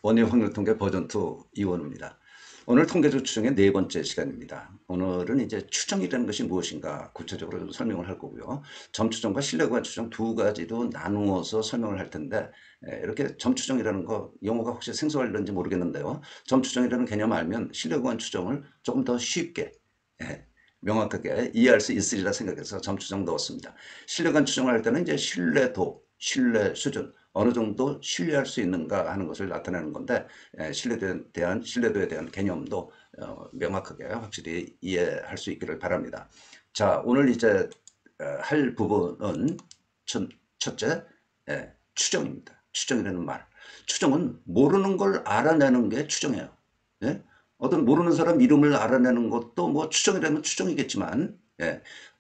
원예 확률 통계 버전 2 이원우입니다. 오늘 통계적 추정의 네 번째 시간입니다. 오늘은 이제 추정이라는 것이 무엇인가 구체적으로 좀 설명을 할 거고요. 점추정과 실내구간 추정 두 가지로 나누어서 설명을 할 텐데 이렇게 점추정이라는 거 용어가 혹시 생소할런지 모르겠는데요. 점추정이라는 개념 알면 실내구간 추정을 조금 더 쉽게 명확하게 이해할 수 있으리라 생각해서 점추정 넣었습니다. 실내구간 추정을 할 때는 이제 신뢰도, 신뢰 수준 어느 정도 신뢰할 수 있는가 하는 것을 나타내는 건데 신뢰도에 대한 개념도 명확하게 확실히 이해할 수 있기를 바랍니다. 자, 오늘 이제 할 부분은 첫째 추정입니다. 추정이라는 말. 추정은 모르는 걸 알아내는 게 추정이에요. 예? 어떤 모르는 사람 이름을 알아내는 것도 뭐 추정이라면 추정이겠지만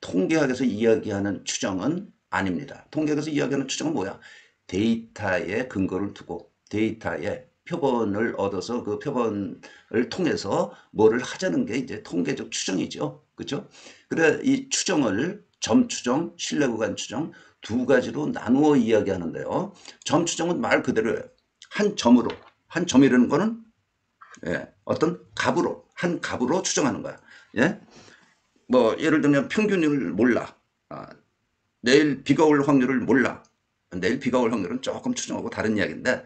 통계학에서 이야기하는 추정은 아닙니다. 통계학에서 이야기하는 추정은 뭐야? 데이터에 근거를 두고 데이터에 표본을 얻어서 그 표본을 통해서 뭐를 하자는 게 이제 통계적 추정이죠. 그렇죠? 그래 이 추정을 점추정, 신뢰구간 추정 두 가지로 나누어 이야기하는데요. 점추정은 말 그대로예요. 한 점으로, 한 점이라는 거는 어떤 값으로, 한 값으로 추정하는 거야. 예? 뭐 예를 들면 평균을 몰라. 내일 비가 올 확률을 몰라. 내일 비가 올 확률은 조금 추정하고 다른 이야기인데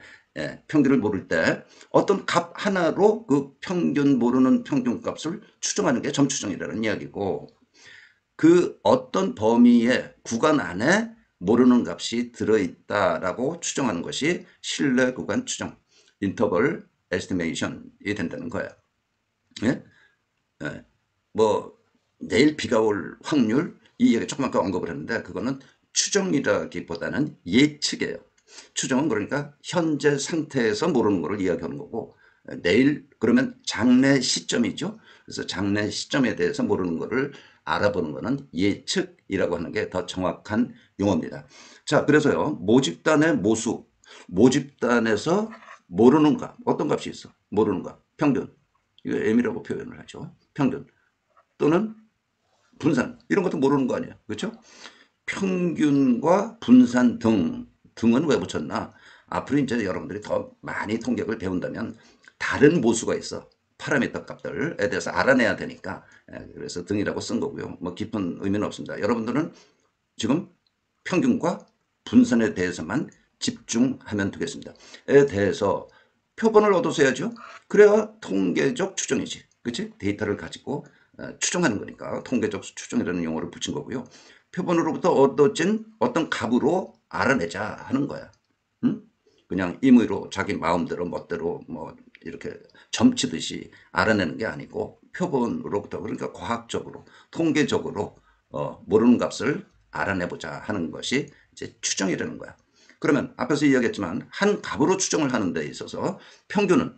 평균을 모를 때 어떤 값 하나로 그 평균 모르는 평균 값을 추정하는 게 점추정이라는 이야기고 그 어떤 범위의 구간 안에 모르는 값이 들어있다라고 추정하는 것이 신뢰 구간 추정, 인터벌 에스티메이션이 된다는 거예요. 예? 뭐 내일 비가 올 확률 이 얘기 조금 아까 언급을 했는데 그거는 추정이라기보다는 예측이에요. 추정은 그러니까 현재 상태에서 모르는 것을 이야기하는 거고 내일 그러면 장래 시점이죠. 그래서 장래 시점에 대해서 모르는 것을 알아보는 것은 예측이라고 하는 게 더 정확한 용어입니다. 자, 그래서요. 모집단의 모수, 모집단에서 모르는 값, 어떤 값이 있어? 모르는 값, 평균. 이거 M이라고 표현을 하죠. 평균. 또는 분산 이런 것도 모르는 거 아니에요. 그렇죠? 평균과 분산 등은 왜 붙였나? 앞으로 이제 여러분들이 더 많이 통계학을 배운다면 다른 모수가 있어. 파라미터 값들에 대해서 알아내야 되니까 그래서 등이라고 쓴 거고요. 뭐 깊은 의미는 없습니다. 여러분들은 지금 평균과 분산에 대해서만 집중하면 되겠습니다. 에 대해서 표본을 얻어서야죠. 그래야 통계적 추정이지. 그치? 데이터를 가지고 추정하는 거니까 통계적 추정이라는 용어를 붙인 거고요. 표본으로부터 얻어진 어떤 값으로 알아내자 하는 거야. 응? 그냥 임의로 자기 마음대로 멋대로 뭐 이렇게 점치듯이 알아내는 게 아니고 표본으로부터 그러니까 과학적으로 통계적으로 모르는 값을 알아내보자 하는 것이 이제 추정이라는 거야. 그러면 앞에서 이야기했지만 한 값으로 추정을 하는 데 있어서 평균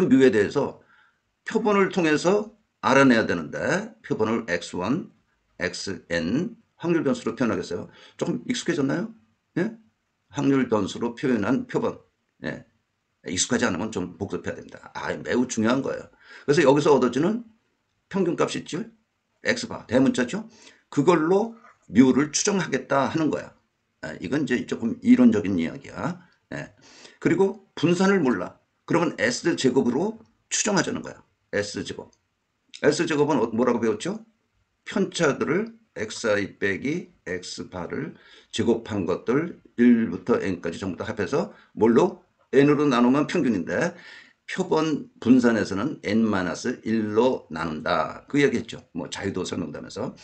뮤에 대해서 표본을 통해서 알아내야 되는데 표본을 x1, xn 확률 변수로 표현하겠어요. 조금 익숙해졌나요? 예? 확률 변수로 표현한 표본. 예. 익숙하지 않으면 좀 복습해야 됩니다. 매우 중요한 거예요. 그래서 여기서 얻어지는 평균값 있죠? x바 대문자죠? 그걸로 뮤를 추정하겠다 하는 거야. 이건 이제 조금 이론적인 이야기야. 그리고 분산을 몰라. 그러면 S제곱으로 추정하자는 거야. S제곱. S제곱은 뭐라고 배웠죠? 편차들을 xi 빼기 x바를 제곱한 것들 1부터 n까지 전부 다 합해서 뭘로? n으로 나누면 평균인데 표본 분산에서는 n-1로 나눈다. 그 얘기했죠. 뭐 자유도 설명되면서.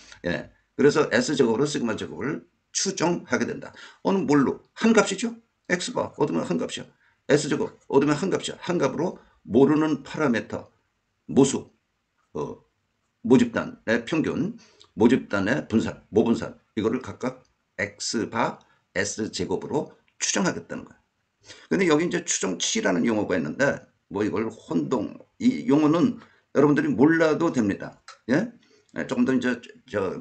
그래서 S제곱으로 시그마 제곱을 추정하게 된다. 어느 뭘로? 한 값이죠. x바 얻으면 한 값이야. S제곱 얻으면 한 값이야. 한 값으로 모르는 파라미터 모수 모집단의 평균, 모집단의 분산, 모분산 이거를 각각 x바 s제곱으로 추정하겠다는 거야. 근데 여기 이제 추정치라는 용어가 있는데 뭐 이걸 혼동 이 용어는 여러분들이 몰라도 됩니다. 예? 조금 더 이제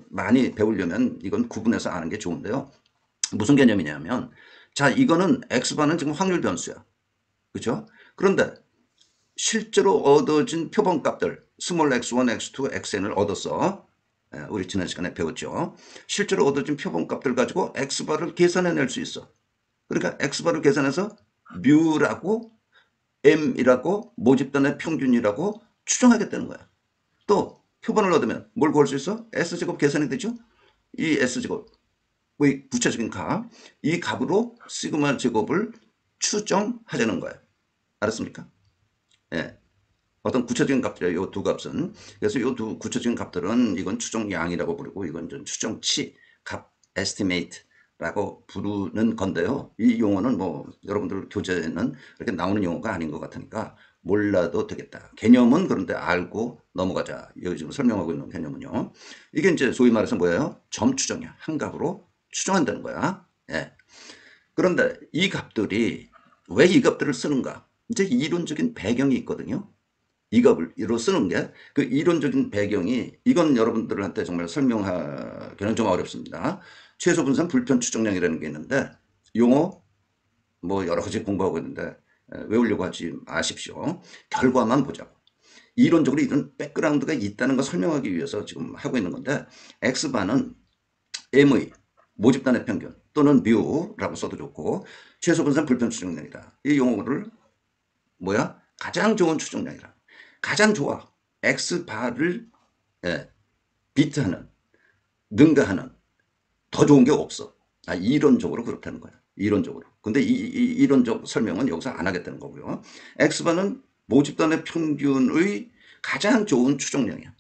많이 배우려면 이건 구분해서 아는 게 좋은데요. 무슨 개념이냐면 자 이거는 x바는 지금 확률 변수야. 그렇죠? 그런데 실제로 얻어진 표본값들 스몰 x1, x2, xn을 얻었어. 우리 지난 시간에 배웠죠. 실제로 얻어진 표본값들 가지고 x바를 계산해낼 수 있어. 그러니까 x바를 계산해서 뮤라고 M이라고 모집단의 평균이라고 추정하겠다는 거야. 또 표본을 얻으면 뭘 구할 수 있어? S제곱 계산이 되죠? 이 S제곱의 구체적인 값, 이 값으로 시그마 제곱을 추정하자는 거야. 알았습니까? 예. 어떤 구체적인 값들이에요. 이 두 값은. 그래서 이 두 구체적인 값들은 이건 추정량이라고 부르고 이건 좀 추정치, 값, estimate라고 부르는 건데요. 이 용어는 뭐 여러분들 교재에는 이렇게 나오는 용어가 아닌 것 같으니까 몰라도 되겠다. 개념은 그런데 알고 넘어가자. 여기 지금 설명하고 있는 개념은요. 이게 이제 소위 말해서 뭐예요? 점 추정이야. 한 값으로 추정한다는 거야. 예. 그런데 이 값들이 왜 이 값들을 쓰는가? 이제 이론적인 배경이 있거든요. 이 값으로 쓰는 게 그 이론적인 배경이 이건 여러분들한테 정말 설명하기는 좀 어렵습니다. 최소 분산 불편 추정량이라는 게 있는데 용어 뭐 여러 가지 공부하고 있는데 외우려고 하지 마십시오. 결과만 보자고. 이론적으로 이런 백그라운드가 있다는 걸 설명하기 위해서 지금 하고 있는 건데 X바는 M의 모집단의 평균 또는 뮤라고 써도 좋고 최소 분산 불편 추정량이다. 이 용어를 뭐야? 가장 좋은 추정량이라. 가장 좋아. X바를 비트하는, 능가하는 더 좋은 게 없어. 이론적으로 그렇다는 거야. 이론적으로. 근데 이 이론적 설명은 여기서 안 하겠다는 거고요. X바는 모집단의 평균의 가장 좋은 추정량이야.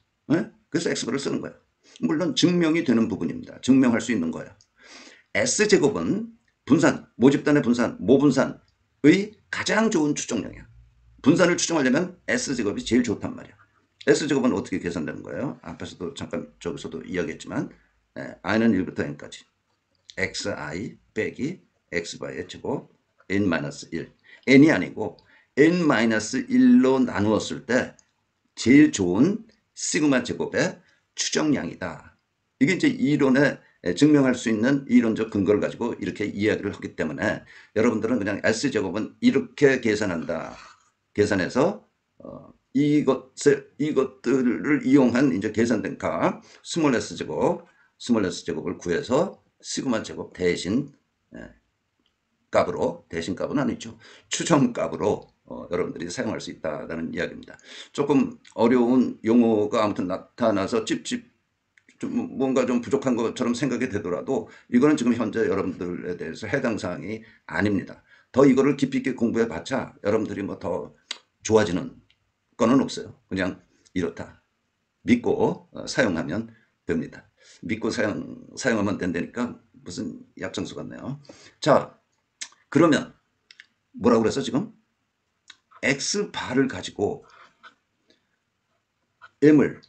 그래서 X바를 쓰는 거야. 물론 증명이 되는 부분입니다. 증명할 수 있는 거야. S제곱은 분산, 모집단의 분산, 모분산의 가장 좋은 추정량이야. 분산을 추정하려면 S제곱이 제일 좋단 말이야. S제곱은 어떻게 계산되는 거예요? 앞에서도 잠깐 저기서도 이야기했지만 i는 1부터 n까지 xi 빼기 x바의 제곱 n-1 n이 아니고 n-1로 나누었을 때 제일 좋은 시그마 제곱의 추정량이다. 이게 이제 이론에 증명할 수 있는 이론적 근거를 가지고 이렇게 이야기를 하기 때문에 여러분들은 그냥 S제곱은 이렇게 계산한다. 계산해서 이것들을 이용한 이제 계산된 값 스몰 s 제곱을 구해서 시그마 제곱 대신 값으로 대신 값은 아니죠. 추정 값으로 여러분들이 사용할 수 있다는 이야기입니다. 조금 어려운 용어가 아무튼 나타나서 좀 뭔가 좀 부족한 것처럼 생각이 되더라도 이거는 지금 현재 여러분들에 대해서 해당 사항이 아닙니다. 더 이거를 깊이 있게 공부해 봤자 여러분들이 뭐 더 좋아지는 거는 없어요. 그냥 이렇다. 믿고 사용하면 됩니다. 믿고 사용하면 된다니까 무슨 약정수 같네요. 자, 그러면 뭐라고 그랬어 지금? X바를 가지고 M을,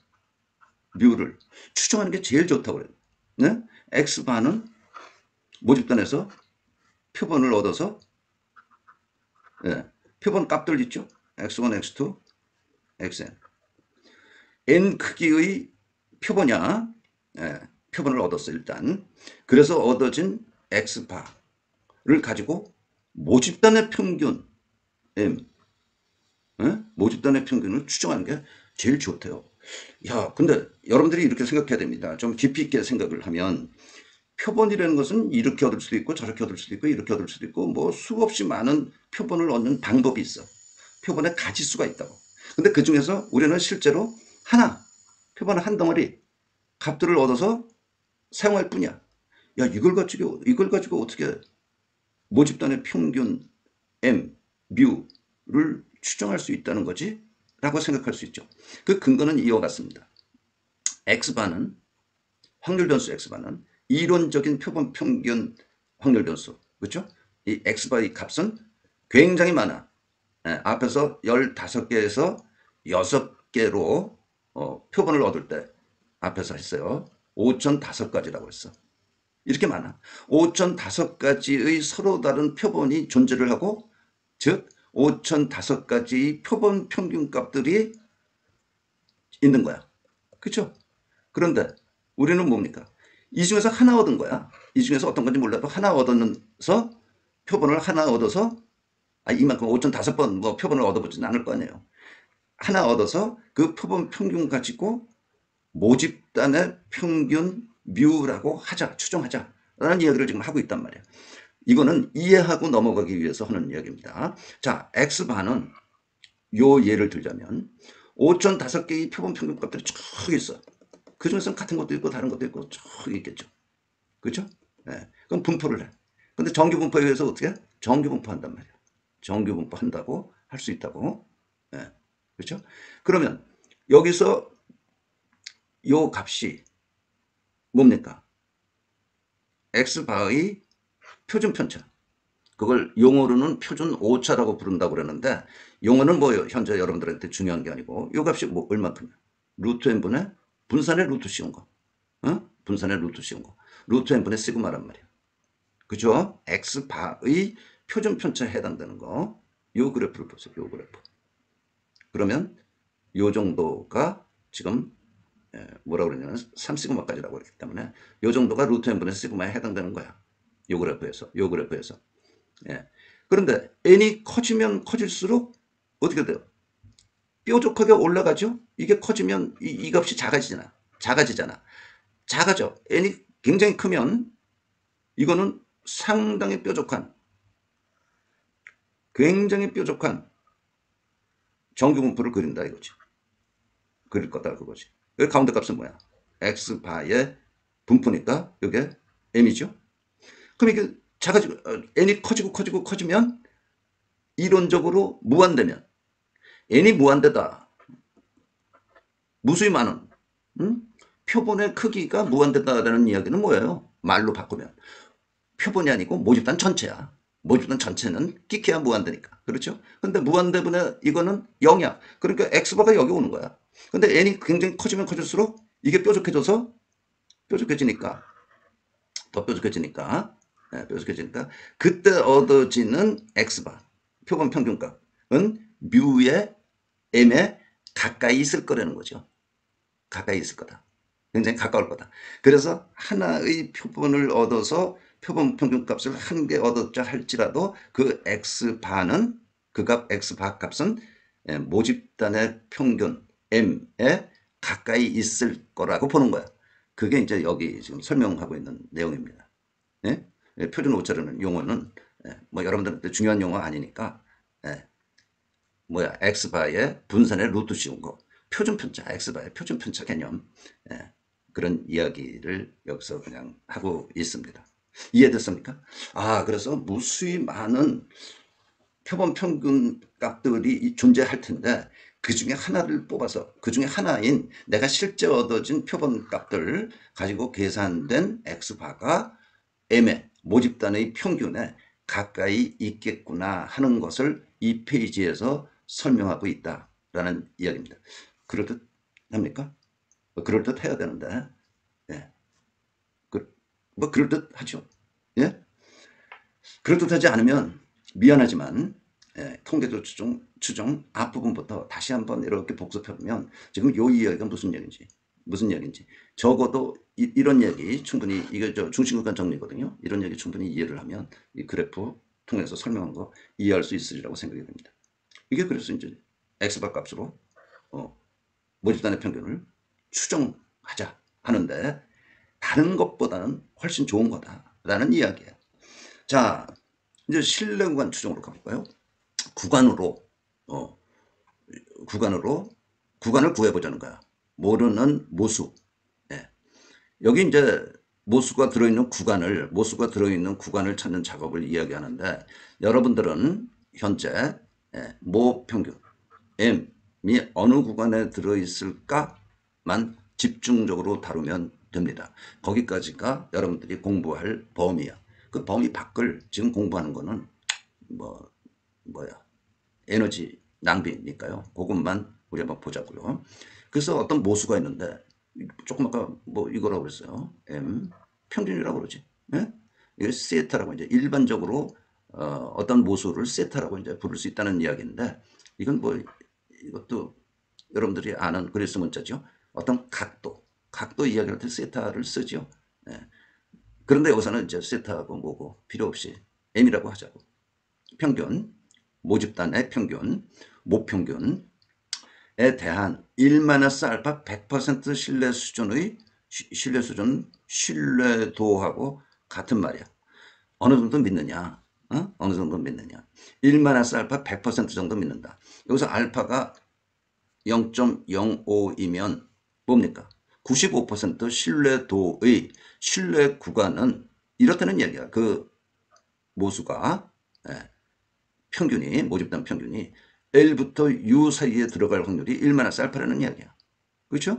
뮤를 추정하는 게 제일 좋다고 그래요. 네? X바는 모집단에서 표본을 얻어서 표본 값들 있죠? X1, X2, XN. N 크기의 표본이야. 표본을 얻었어 일단. 그래서 얻어진 X바를 가지고 모집단의 평균 M, 모집단의 평균을 추정하는 게 제일 좋대요. 야, 근데 여러분들이 이렇게 생각해야 됩니다. 좀 깊이 있게 생각을 하면 표본이라는 것은 이렇게 얻을 수도 있고 저렇게 얻을 수도 있고 이렇게 얻을 수도 있고 뭐 수없이 많은 표본을 얻는 방법이 있어. 표본의 가지수가 있다고. 근데 그 중에서 우리는 실제로 표본 한 덩어리 값들을 얻어서 사용할 뿐이야. 야, 이걸 가지고 어떻게 모집단의 평균 M, 뮤를 추정할 수 있다는 거지? 라고 생각할 수 있죠. 그 근거는 이와 같습니다. X바는 확률 변수 X바는 이론적인 표본 평균 확률 변수. 그렇죠? 이 X바의 값은 굉장히 많아. 앞에서 15개에서 6개로 표본을 얻을 때 앞에서 했어요. 5005가지라고 했어. 이렇게 많아. 5005가지의 서로 다른 표본이 존재를 하고 즉 5005가지의 표본 평균 값들이 있는 거야. 그렇죠? 그런데 우리는 뭡니까? 이 중에서 하나 얻은 거야. 이 중에서 어떤 건지 몰라도 하나 얻어서 표본을 하나 얻어서 이만큼 5005번 뭐 표본을 얻어보지는 않을 거 아니에요. 하나 얻어서 그 표본 평균 가지고 모집단의 평균 뮤라고 하자, 추정하자 라는 이야기를 지금 하고 있단 말이에요. 이거는 이해하고 넘어가기 위해서 하는 이야기입니다. 자, X바는 요 예를 들자면 5천 5개의 표본 평균값들이 쭉 있어. 그 중에서는 같은 것도 있고 다른 것도 있고 쭉 있겠죠. 그렇죠? 예. 그럼 분포를 해. 근데 정규 분포에 의해서 어떻게 해? 정규 분포한단 말이야. 정규 분포한다고 할 수 있다고. 예. 그렇죠? 그러면 여기서 요 값이 뭡니까? x바의 표준 편차. 그걸 용어로는 표준 오차라고 부른다고 그러는데 용어는 뭐 현재 여러분들한테 중요한 게 아니고 요 값이 뭐 얼마큼이야? 루트 n분의 분산의 루트 씌운 거. 어? 분산의 루트 씌운 거. 루트 n분의 시그마란 말이야. 그죠? x바의 표준 편차에 해당되는 거. 요 그래프를 보세요. 요 그래프. 그러면 요 정도가 지금 뭐라 그러냐면 3시그마까지라고 그랬기 때문에 요 정도가 루트 n분의 시그마에 해당되는 거야. 요 그래프에서. 요 그래프에서. 예. 그런데 n이 커지면 커질수록 어떻게 돼요? 뾰족하게 올라가죠? 이게 커지면 이 값이 작아지잖아. 작아지잖아. 작아져. n이 굉장히 크면 이거는 상당히 뾰족한, 굉장히 뾰족한 정규분포를 그린다 이거지. 그릴 거다 그거지. 여기 가운데 값은 뭐야? x바의 분포니까 이게 m이죠. 그럼 이게 작아지고 n이 커지고 커지면 이론적으로 무한대면 n이 무한대다. 무수히 많은 표본의 크기가 무한대다라는 이야기는 뭐예요? 말로 바꾸면 표본이 아니고 모집단 전체야. 모집단 전체는 끼케야 무한대니까. 그렇죠? 근데 무한대분의 이거는 0이야. 그러니까 x바가 여기 오는 거야. 근데 n이 굉장히 커지면 커질수록 이게 뾰족해져서 뾰족해지니까 더 뾰족해지니까 뾰족해지니까 그때 얻어지는 x바 표본 평균값은 뮤의 m에 가까이 있을 거라는 거죠. 가까이 있을 거다. 굉장히 가까울 거다. 그래서 하나의 표본을 얻어서 표본 평균값을 한 개 얻었자 할지라도 그 x바는 그 값 x바 값은 모집단의 평균 m에 가까이 있을 거라고 보는 거야. 그게 이제 여기 지금 설명하고 있는 내용입니다. 예? 표준 오차라는 용어는 뭐 여러분들한테 중요한 용어 아니니까 뭐야 x바의 분산의 루트 씌운 거 표준 편차 x바의 표준 편차 개념 그런 이야기를 여기서 그냥 하고 있습니다. 이해됐습니까? 아 그래서 무수히 많은 표본 평균 값들이 존재할 텐데 그 중에 하나를 뽑아서 그 중에 하나인 내가 실제 얻어진 표본 값들 가지고 계산된 x바가 m의 모집단의 평균에 가까이 있겠구나 하는 것을 이 페이지에서 설명하고 있다라는 이야기입니다. 그럴듯합니까? 그럴듯해야 되는데 예. 뭐 그럴듯하죠. 예? 그럴듯하지 않으면 미안하지만 통계도 추정 앞부분부터 다시 한번 이렇게 복습해보면 지금 요 이야기가 무슨 얘기인지 적어도 이런 얘기 충분히 이게 저 중심구간 정리거든요. 이런 얘기 충분히 이해를 하면 이 그래프 통해서 설명한 거 이해할 수 있으리라고 생각이 됩니다. 이게 그래서 이제 x바 값으로 모집단의 평균을 추정하자 하는데 다른 것보다는 훨씬 좋은 거다라는 이야기예요. 자, 이제 실내 구간 추정으로 가볼까요? 구간으로 구간을 구해보자는 거야. 모르는 모수. 예. 여기 이제 모수가 들어있는 구간을 찾는 작업을 이야기하는데 여러분들은 현재 모 평균 m이 어느 구간에 들어있을까만 집중적으로 다루면 됩니다. 거기까지가 여러분들이 공부할 범위야. 그 범위 밖을 지금 공부하는 거는 뭐야 에너지 낭비니까요. 그것만 우리 한번 보자고요. 그래서 어떤 모수가 있는데 조금 아까 뭐 이거라고 그랬어요. m 평균이라고 그러지. 예? 이게 세타라고 이제 일반적으로 어떤 모수를 세타라고 이제 부를 수 있다는 이야기인데 이건 뭐 이것도 여러분들이 아는 그리스 문자죠. 어떤 각도 이야기할 때 세타를 쓰죠. 예. 그런데 여기서는 이제 세타하고 뭐고 필요 없이 m이라고 하자고. 평균, 모집단의 평균, 모평균에 대한 1-알파 100% 신뢰도하고 같은 말이야. 어느 정도 믿느냐? 어느 정도 믿느냐. 1-알파 100% 정도 믿는다. 여기서 알파가 0.05이면 뭡니까? 95% 신뢰도의 신뢰 구간은 이렇다는 얘기야. 그 모수가 평균이 모집단 평균이 L부터 U 사이에 들어갈 확률이 1-알파라는 이야기야. 그렇죠?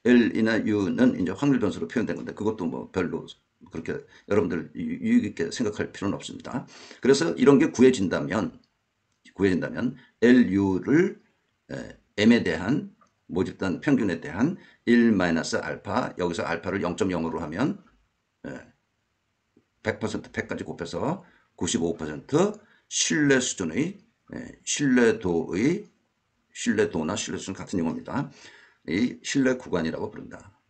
L이나 U는 이제 확률 변수로 표현된 건데 그것도 뭐 별로 그렇게 여러분들 유익 있게 생각할 필요는 없습니다. 그래서 이런 게 구해진다면 LU를 M에 대한 모집단 평균에 대한 1-알파 여기서 알파를 0.0으로 하면 100% 100까지 곱해서 95% 신뢰 수준의 신뢰도나 신뢰 수준 같은 용어입니다. 이 신뢰 구간이라고 부른다.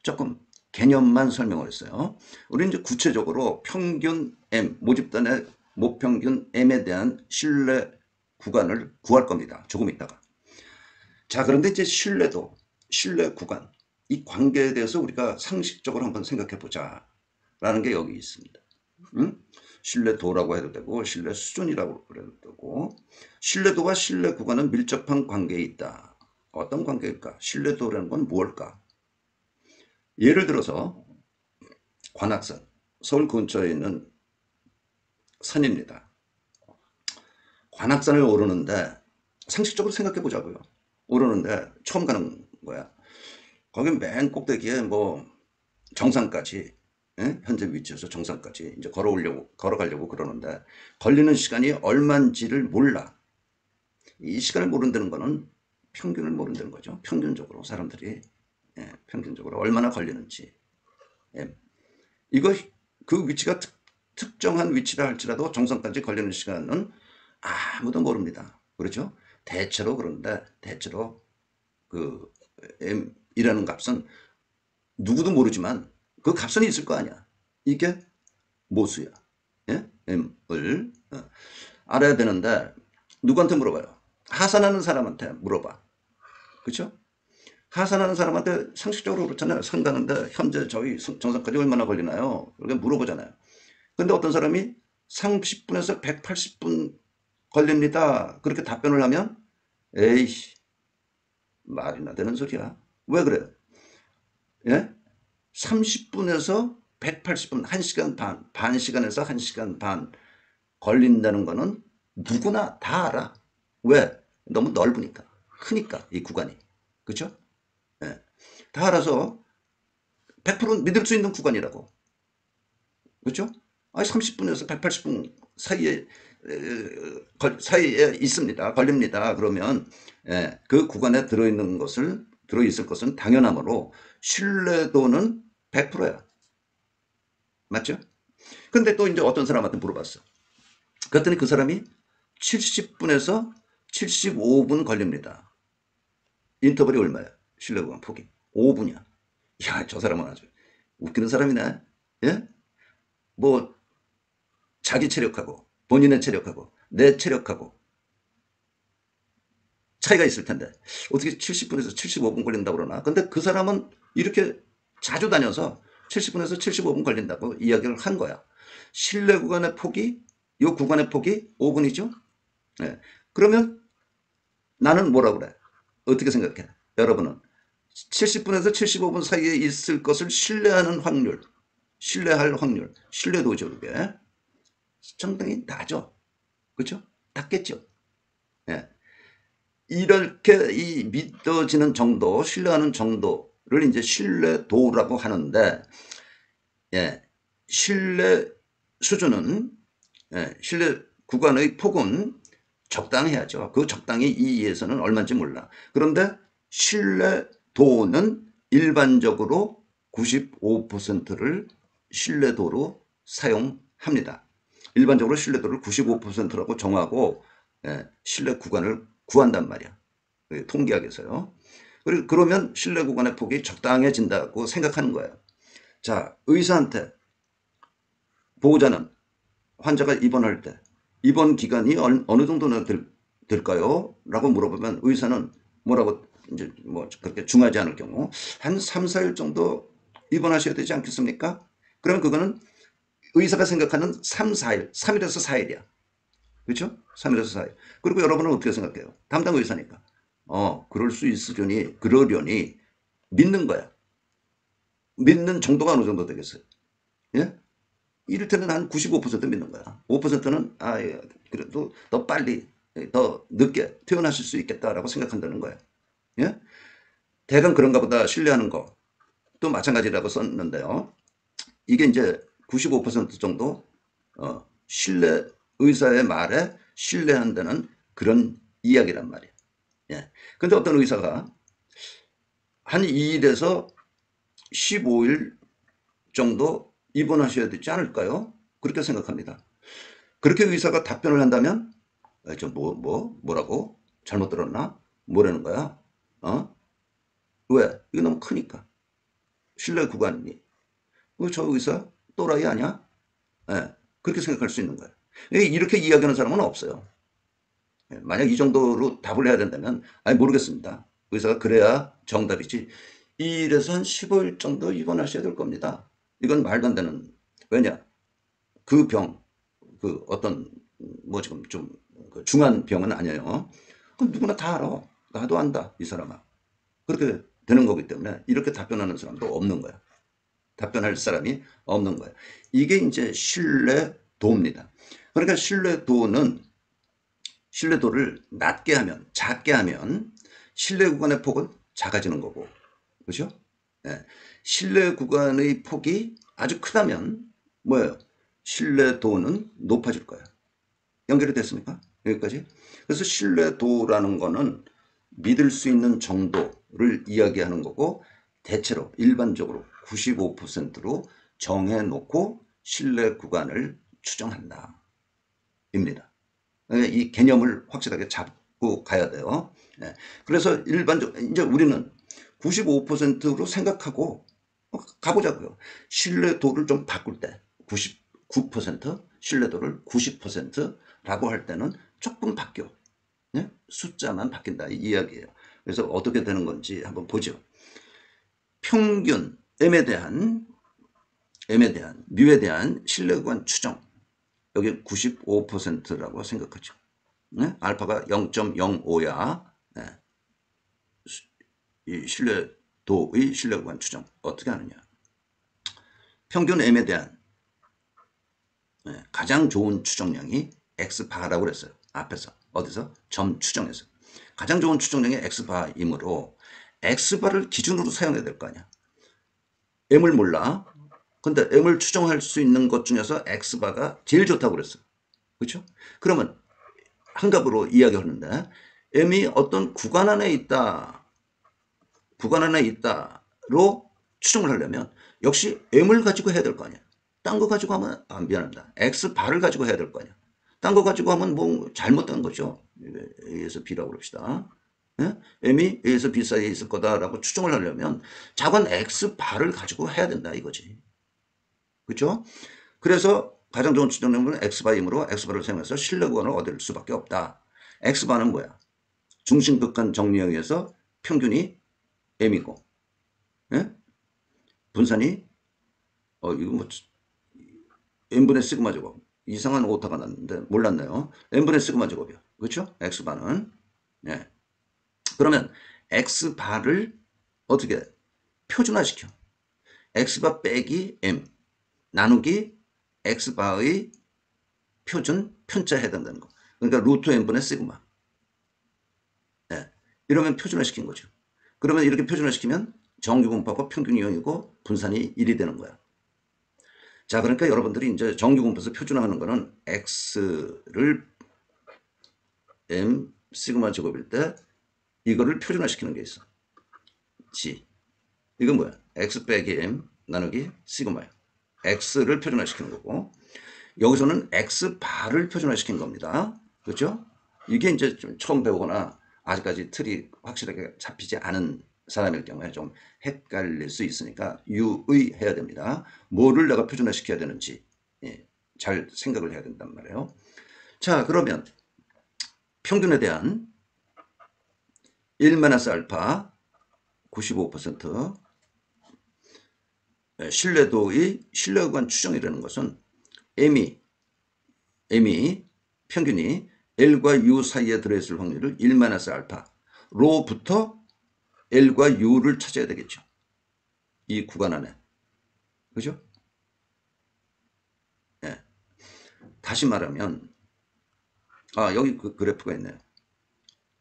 조금 개념만 설명을 했어요. 우리는 이제 구체적으로 평균 M, 모집단의 모평균 M에 대한 신뢰 구간을 구할 겁니다. 조금 있다가. 자, 그런데 이제 신뢰도, 신뢰 구간, 이 관계에 대해서 우리가 상식적으로 한번 생각해 보자 라는 게 여기 있습니다. 신뢰도라고 해도 되고 신뢰 수준이라고 해도 되고 신뢰도와 신뢰 구간은 밀접한 관계에 있다. 어떤 관계일까? 신뢰도라는 건 무엇일까? 예를 들어서 관악산, 서울 근처에 있는 산입니다. 관악산을 오르는데 상식적으로 생각해 보자고요. 오르는데 처음 가는 거야. 거기 맨 꼭대기에 뭐 정상까지 현재 위치에서 정상까지 이제 걸어가려고 그러는데 걸리는 시간이 얼마인지를 몰라. 이 시간을 모른다는 거는 평균을 모른다는 거죠. 평균적으로 사람들이 평균적으로 얼마나 걸리는지. 이거 그 위치가 특정한 위치라 할지라도 정상까지 걸리는 시간은 아무도 모릅니다. 그렇죠? 대체로 그런데 대체로 그 M이라는 값은 누구도 모르지만 그 값은 있을 거 아니야. 이게 모수야. M을 알아야 되는데 누구한테 물어봐요? 하산하는 사람한테 물어봐. 그렇죠? 하산하는 사람한테 상식적으로 그렇잖아요. 산 가는데 현재 저희 정상까지 얼마나 걸리나요? 그렇게 물어보잖아요. 근데 어떤 사람이 30분에서 180분 걸립니다. 그렇게 답변을 하면 에이씨 말이나 되는 소리야. 왜 그래요? 30분에서 180분, 1시간 반 시간에서 1시간 반 걸린다는 거는 누구나 다 알아. 왜? 너무 넓으니까. 크니까, 이 구간이. 그쵸? 다 알아서 100% 믿을 수 있는 구간이라고. 그쵸? 30분에서 180분 사이에 있습니다. 걸립니다. 그러면, 그 구간에 들어있을 것은 당연하므로 신뢰도는 100%야. 맞죠? 근데 또 이제 어떤 사람한테 물어봤어. 그랬더니 그 사람이 70분에서 75분 걸립니다. 인터벌이 얼마야? 신뢰구간 폭이. 5분이야. 야, 저 사람은 아주 웃기는 사람이네. 예? 뭐, 자기 체력하고, 본인의 체력하고, 내 체력하고, 차이가 있을 텐데, 어떻게 70분에서 75분 걸린다고 그러나? 근데 그 사람은 이렇게 자주 다녀서 70분에서 75분 걸린다고 이야기를 한 거야. 실내 구간의 폭이, 이 구간의 폭이 5분이죠? 네. 그러면 나는 뭐라고 그래? 어떻게 생각해? 여러분은 70분에서 75분 사이에 있을 것을 신뢰할 확률, 신뢰도죠, 그게. 상당히 낮죠. 그렇죠? 낮겠죠. 예. 이렇게 이 믿어지는 정도, 신뢰하는 정도를 이제 신뢰도라고 하는데, 신뢰 수준은, 신뢰 구간의 폭은 적당해야죠. 그 적당히 이해에서는 얼마인지 몰라. 그런데 신뢰도는 일반적으로 95%를 신뢰도로 사용합니다. 일반적으로 신뢰도를 95%라고 정하고 신뢰 구간을 구한단 말이야. 통계학에서요. 그러면 신뢰 구간의 폭이 적당해진다고 생각하는 거예요. 자, 의사한테 보호자는 환자가 입원할 때 입원 기간이 어느 정도나 될까요? 라고 물어보면 의사는 뭐라고 이제 뭐 그렇게 중하지 않을 경우 한 3, 4일 정도 입원하셔야 되지 않겠습니까? 그러면 그거는 의사가 생각하는 3, 4일, 3일에서 4일이야. 그렇죠? 3일에서 4일. 그리고 여러분은 어떻게 생각해요? 담당 의사니까. 그럴 수 있으려니, 그러려니 믿는 거야. 믿는 정도가 어느 정도 되겠어요? 예? 이를테면 한 95% 믿는 거야. 5%는 예, 그래도 더 빨리, 더 늦게 퇴원하실 수 있겠다라고 생각한다는 거야. 예? 대강 그런가 보다 신뢰하는 거. 또 마찬가지라고 썼는데요. 이게 이제 95% 정도 신뢰, 의사의 말에 신뢰한다는 그런 이야기란 말이에요. 예. 근데 어떤 의사가 한 2일에서 15일 정도 입원하셔야 되지 않을까요? 그렇게 생각합니다. 그렇게 의사가 답변을 한다면 뭐라고? 잘못 들었나? 뭐라는 거야? 왜? 이거 너무 크니까. 신뢰 구간이. 저 의사 또라이 아니야? 예, 그렇게 생각할 수 있는 거예요. 이렇게 이야기하는 사람은 없어요. 예, 만약 이 정도로 답을 해야 된다면 아니 모르겠습니다. 의사가 그래야 정답이지. 2일에서 한 15일 정도 입원하셔야 될 겁니다. 이건 말도 안 되는. 왜냐? 그 병, 그 어떤 뭐 지금 좀 중한 병은 아니에요. 그럼 누구나 다 알아. 나도 안다. 이 사람아. 그렇게 되는 거기 때문에 이렇게 답변하는 사람도 없는 거야. 답변할 사람이 없는 거야. 이게 이제 신뢰도입니다. 그러니까 신뢰도를 낮게 하면, 작게 하면 신뢰 구간의 폭은 작아지는 거고, 그렇죠? 네. 신뢰 구간의 폭이 아주 크다면 뭐예요? 신뢰도는 높아질 거예요. 연결이 됐습니까? 여기까지? 그래서 신뢰도라는 거는 믿을 수 있는 정도를 이야기하는 거고, 대체로 일반적으로 95%로 정해놓고 신뢰 구간을 추정한다. 입니다. 이 개념을 확실하게 잡고 가야 돼요. 그래서 일반적으로 이제 우리는 95%로 생각하고 가보자고요. 신뢰도를 좀 바꿀 때 99%, 신뢰도를 90%라고 할 때는 조금 바뀌어. 숫자만 바뀐다 이 이야기예요. 그래서 어떻게 되는 건지 한번 보죠. 평균 M에 대한 뮤에 대한 신뢰구간 추정. 여기 95%라고 생각하죠. 네? 알파가 0.05야. 네. 이 신뢰도의 신뢰구간 추정 어떻게 하느냐. 평균 M에 대한 가장 좋은 추정량이 X바라고 그랬어요. 앞에서 어디서? 점 추정에서. 가장 좋은 추정량이 X바이므로 X바를 기준으로 사용해야 될 거 아니야. M을 몰라. 근데 M을 추정할 수 있는 것 중에서 X바가 제일 좋다고 그랬어. 그렇죠? 그러면 한 값으로 이야기하는데 M이 어떤 구간 안에 있다로 추정을 하려면 역시 M을 가지고 해야 될 거 아니야. 딴 거 가지고 하면 미안합니다. X바를 가지고 해야 될 거 아니야. 딴 거 가지고 하면 뭐 잘못된 거죠. A에서 B라고 그럽시다. 예? M이 A에서 B 사이에 있을 거다라고 추정을 하려면 자관 X바를 가지고 해야 된다 이거지. 그렇죠? 그래서 가장 좋은 추정량은 X바이므로 X바를 사용해서 신뢰구간을 얻을 수밖에 없다. X바는 뭐야? 중심극한 정리에 의해서 평균이 M이고, 예? 분산이 이거 뭐 n분의 시그마 제곱. 이상한 오타가 났는데 몰랐네요. n분의 시그마 제곱이요. 그렇죠? x바는. 예. 그러면 x바를 어떻게 표준화시켜? x바 빼기 m 나누기 x바의 표준자 해당되는 거. 그러니까 루트 n분의 시그마. 예. 이러면 표준화시킨 거죠. 그러면 이렇게 표준화시키면 정규분포하고 평균이 0이고 분산이 1이 되는 거야. 자, 그러니까 여러분들이 이제 정규분포에서 표준화하는 거는 x를 m 시그마 제곱일 때 이거를 표준화시키는 게 있어. g. 이건 뭐야? x 빼기 m 나누기 시그마야. x를 표준화시키는 거고 여기서는 x바를 표준화시킨 겁니다. 그렇죠? 이게 이제 좀 처음 배우거나 아직까지 틀이 확실하게 잡히지 않은 사람일 경우에 좀 헷갈릴 수 있으니까 유의해야 됩니다. 뭐를 내가 표준화시켜야 되는지 잘 생각을 해야 된단 말이에요. 자, 그러면 평균에 대한 1-알파 95% 신뢰도의 신뢰구간 추정이라는 것은 M이 평균이 L과 U 사이에 들어있을 확률을 1-알파로부터 L과 U를 찾아야 되겠죠. 이 구간 안에. 그죠? 예. 다시 말하면, 여기 그 그래프가 있네요.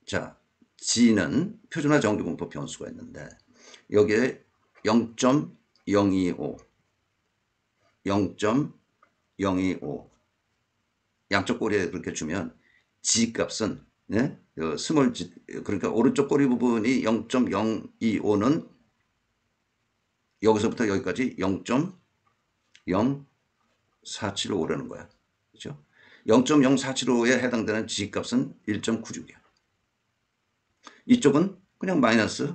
자, G는 표준화 정규분포 변수가 있는데, 여기에 0.025, 0.025, 양쪽 꼬리에 그렇게 주면 G 값은, 네? 스몰 G, 그러니까 오른쪽 꼬리 부분이 0.025는 여기서부터 여기까지 0.0475라는 거야. 그죠? 0.0475에 해당되는 G 값은 1.96이야. 이쪽은 그냥 마이너스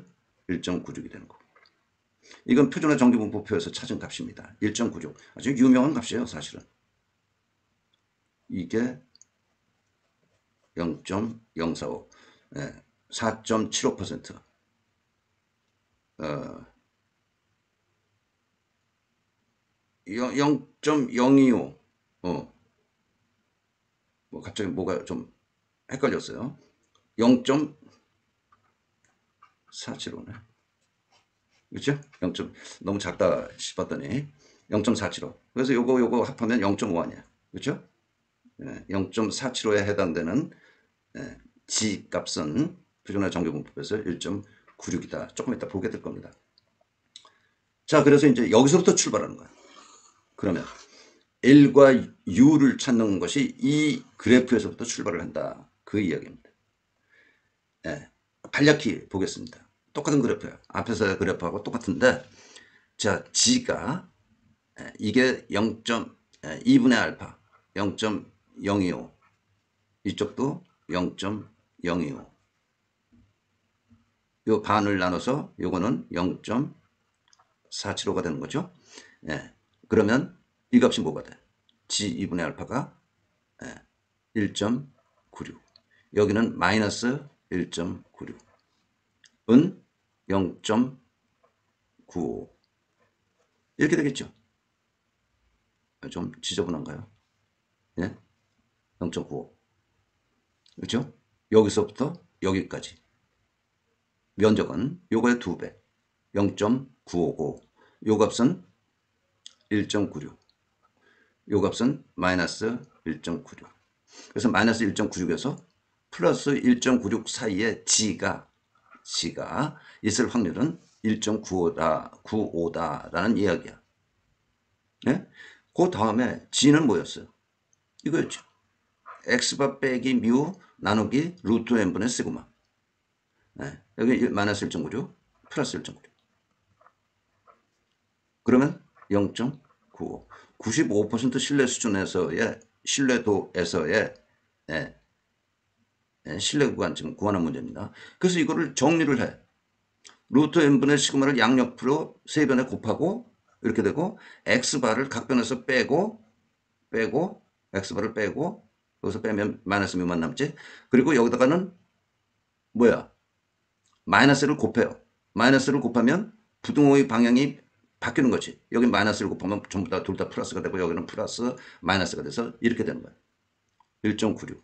1.96이 되는 거고. 이건 표준화 정규분포표에서 찾은 값입니다. 1.96. 아주 유명한 값이에요, 사실은. 이게 0.045, 4.75%. 0.025. 뭐 갑자기 뭐가 좀 헷갈렸어요. 0.475네. 그렇죠? 0. 너무 작다 싶었더니 0.475. 그래서 요거 합하면 0.5 아니야. 그렇죠? 0.475에 해당되는 G 값은 표준화 정규분포에서 1.96이다. 조금 이따 보게 될 겁니다. 자, 그래서 이제 여기서부터 출발하는 거야. 그러면 L과 U를 찾는 것이 이 그래프에서부터 출발을 한다. 그 이야기입니다. 간략히 보겠습니다. 똑같은 그래프예요. 앞에서 그래프하고 똑같은데, 자, G가 이게 0.2분의 알파, 0.025. 이쪽도 0.025. 요 반을 나눠서 요거는 0.475가 되는 거죠. 그러면 이 값이 뭐가 돼? G 2분의 알파가 1.96. 여기는 마이너스 1.96. 은 0.95. 이렇게 되겠죠. 좀 지저분한가요? 0.95. 그렇죠? 여기서부터 여기까지. 면적은 요거의 2배. 0.955. 요 값은 1.96. 요 값은 마이너스 1.96. 그래서 마이너스 1.96에서 플러스 1.96 사이에 G가 있을 확률은 1.95다라는 이야기야. 그 다음에 G는 뭐였어요? 이거였죠. X바 빼기 뮤 나누기 루트 n분의 시그마. 여기 마이너스 1.96, 플러스 1.96. 그러면 0.95. 95% 신뢰도에서의 신뢰 구간 지금 구하는 문제입니다. 그래서 이거를 정리를 해. 루트 n분의 시그마를 양옆으로 세 변에 곱하고 이렇게 되고 x바를 각 변에서 빼고 x바를 빼고 여기서 빼면 마이너스 뮤만 남지. 그리고 여기다가는 뭐야? 마이너스를 곱해요. 마이너스를 곱하면 부등호의 방향이 바뀌는 거지. 여기 마이너스를 곱하면 전부 다 둘 다 플러스가 되고 여기는 플러스 마이너스가 돼서 이렇게 되는 거야. 1.96.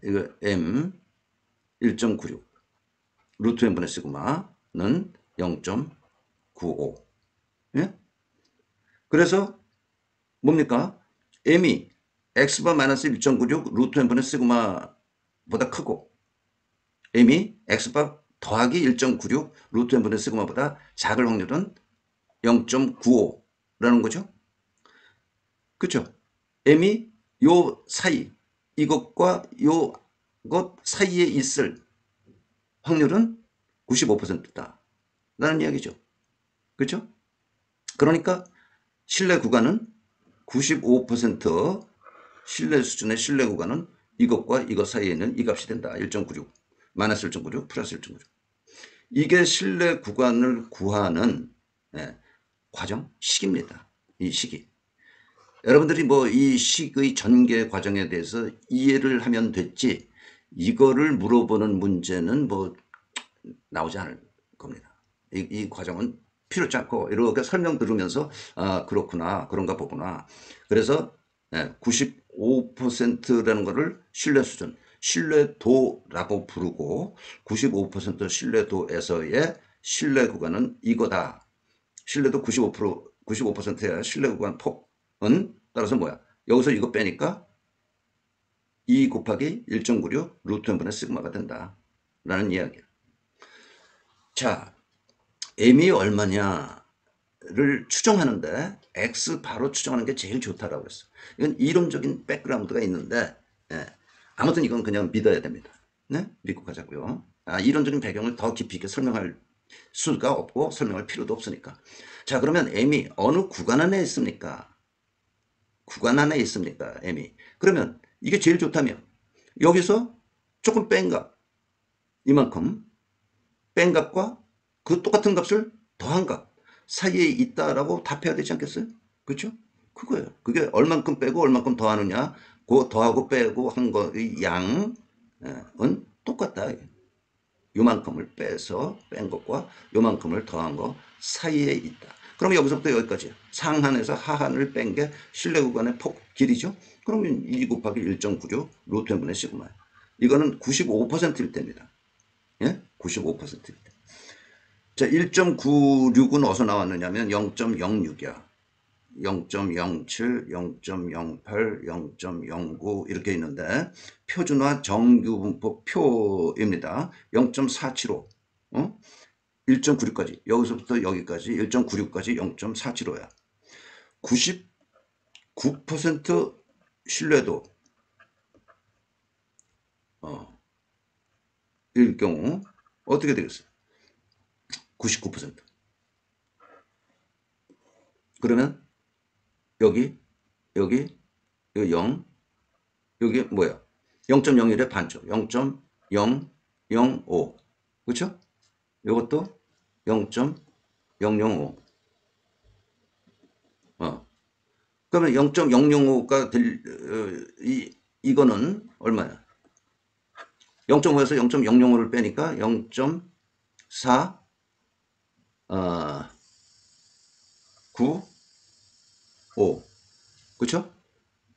이거 m 1.96. 루트 n분의 시그마는 0.95. 그래서 뭡니까? m이 x바 마이너스 1.96 루트 n분의 시그마보다 크고 m이 x바 더하기 1.96 루트 n분의 시그마보다 작을 확률은 0.95라는 거죠. 그렇죠? m이 요 사이, 이것과 요것 사이에 있을 확률은 95%다. 라는 이야기죠. 그렇죠? 그러니까 신뢰 구간은 95% 신뢰 수준의 신뢰 구간은 이것과 이것 사이에 있는 이 값이 된다. 1.96, 마이너스 1.96, 플러스 1.96. 이게 신뢰 구간을 구하는 과정, 식입니다. 이 식이. 여러분들이 뭐 이 식의 전개 과정에 대해서 이해를 하면 됐지 이거를 물어보는 문제는 뭐 나오지 않을 겁니다. 이 과정은 필요치 않고 이렇게 설명 들으면서 아 그렇구나 그런가 보구나. 그래서 95%라는 거를 신뢰 수준, 신뢰도라고 부르고 95% 신뢰도에서의 신뢰 구간은 이거다. 신뢰도 95%야 신뢰 구간 폭은 따라서 뭐야? 여기서 이거 빼니까 2 곱하기 1.96 루트 n분의 시그마가 된다. 라는 이야기야. 자, m이 얼마냐를 추정하는데 x 바로 추정하는 게 제일 좋다라고 했어. 이건 이론적인 백그라운드가 있는데 아무튼 이건 그냥 믿어야 됩니다. 네? 믿고 가자고요. 이론적인 배경을 더 깊이 있게 설명할 수가 없고 설명할 필요도 없으니까. 자, 그러면 m이 어느 구간 안에 있습니까? 구간 안에 있습니까? m이. 그러면 이게 제일 좋다면 여기서 조금 뺀 값, 이만큼 뺀 값과 그 똑같은 값을 더한 값 사이에 있다라고 답해야 되지 않겠어요? 그렇죠? 그거예요. 그게 얼만큼 빼고 얼만큼 더하느냐, 그 더하고 빼고 한 거의 양은 똑같다. 요만큼을 빼서 뺀 것과 요만큼을 더한 거 사이에 있다. 그럼 여기서부터 여기까지 상한에서 하한을 뺀 게 실내 구간의 폭 길이죠. 그러면 2 곱하기 1.96 루트 n분의 시그마. 이거는 95%일 때입니다. 예? 95%일 때. 자, 1.96은 어디서 나왔느냐면 0.06이야. 0.07, 0.08, 0.09 이렇게 있는데 표준화 정규분법 표입니다. 0.475, 1.96까지 여기서부터 여기까지 1.96까지 0.475야. 99% 신뢰도 일 경우 어떻게 되겠어요? 99%. 그러면 여기 0, 여기 뭐야? 0.01의 반쪽 0.005 그렇죠? 이것도 0.005 그러면 0.005가 이거는 얼마야? 0.5에서 0.005를 빼니까 0.4 9 5 그렇죠?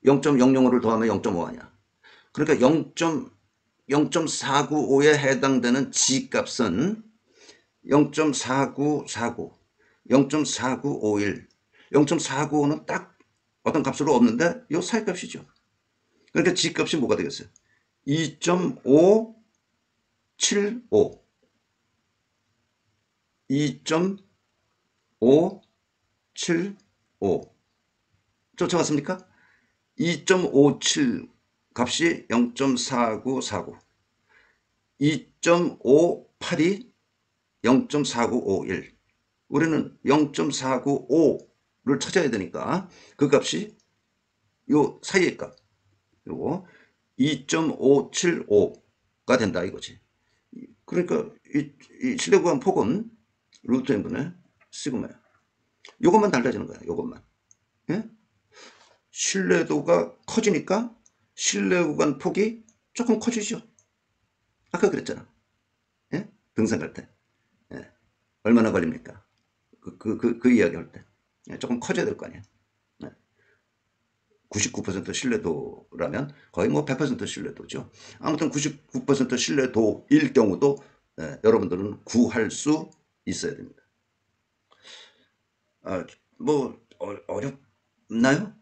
0.005를 더하면 0.5 아니야. 그러니까 0.495에 해당되는 G값은 0.4949, 0.4951, 0.495는 딱 어떤 값으로 없는데 이 사이값이죠. 그러니까 G값이 뭐가 되겠어요? 2.575, 2.575 쫓아갔습니까? 2.57 값이 0.4949, 2.582 0.4951. 우리는 0.495를 찾아야 되니까 그 값이 요 사이의 값 요거 2.575가 된다 이거지. 그러니까 이 실내 구간 폭은 루트 n분의 시그마야. 요것만 달라지는 거야. 요것만. 예? 신뢰도가 커지니까 실내 구간 폭이 조금 커지죠. 아까 그랬잖아. 예? 등산 갈 때. 예. 얼마나 걸립니까? 그 이야기 할 때. 예. 조금 커져야 될 거 아니야. 예. 99% 신뢰도라면 거의 뭐 100% 신뢰도죠. 아무튼 99% 신뢰도일 경우도 여러분들은 구할 수 있어야 됩니다. 뭐 어렵나요?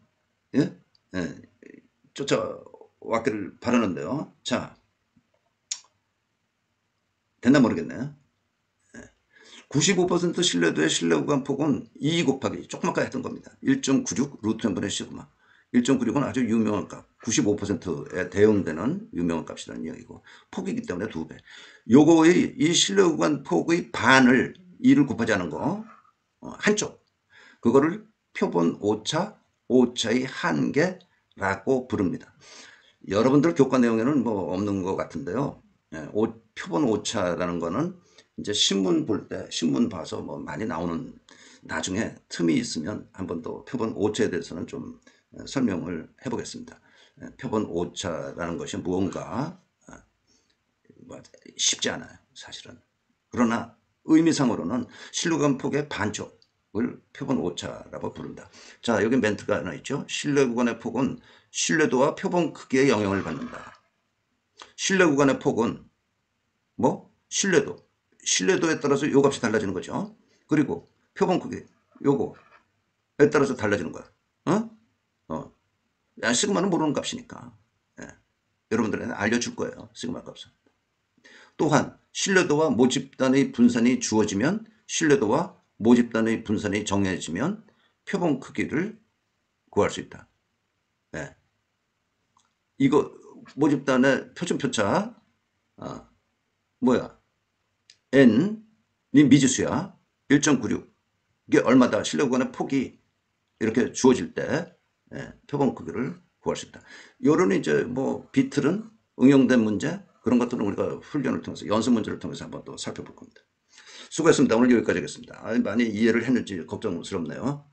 예? 예. 쫓아왔기를 바라는데요. 자, 됐나 모르겠네. 95% 신뢰도의 신뢰 구간 폭은 2 곱하기 조금 아까 했던 겁니다. 1.96 루트 n분의 시그마. 1.96은 아주 유명한 값. 95%에 대응되는 유명한 값이라는 이야기고 폭이기 때문에 2배. 요거의 이 신뢰 구간 폭의 반을 2를 곱하지 않은 거 한쪽. 그거를 표본 오차, 오차의 한계라고 부릅니다. 여러분들 교과 내용에는 뭐 없는 것 같은데요. 표본 오차라는 거는 이제 신문 볼 때, 신문 봐서 뭐 많이 나오는 나중에 틈이 있으면 한 번 더 표본 오차에 대해서는 좀 설명을 해보겠습니다. 표본 오차라는 것이 무언가 쉽지 않아요, 사실은. 그러나 의미상으로는 실뢰구간 폭의 반쪽을 표본 오차라고 부른다. 자, 여기 멘트가 하나 있죠. 실뢰구간의 폭은 실뢰도와 표본 크기에 영향을 받는다. 실뢰구간의 폭은 뭐? 실뢰도에 따라서 요 값이 달라지는 거죠. 그리고 표본 크기, 요거에 따라서 달라지는 거야. 시그마는 모르는 값이니까. 예. 여러분들한테 알려줄 거예요. 시그마 값은. 또한 신뢰도와 모집단의 분산이 주어지면, 신뢰도와 모집단의 분산이 정해지면 표본 크기를 구할 수 있다. 네. 이거 모집단의 표준표차 뭐야? n이 미지수야. 1.96. 이게 얼마다? 신뢰구간의 폭이 이렇게 주어질 때 표본 크기를 구할 수 있다. 요런 이제 뭐 비틀은 응용된 문제 그런 것들은 우리가 훈련을 통해서 연습 문제를 통해서 한번 또 살펴볼 겁니다. 수고했습니다. 오늘 여기까지 하겠습니다. 많이 이해를 했는지 걱정스럽네요.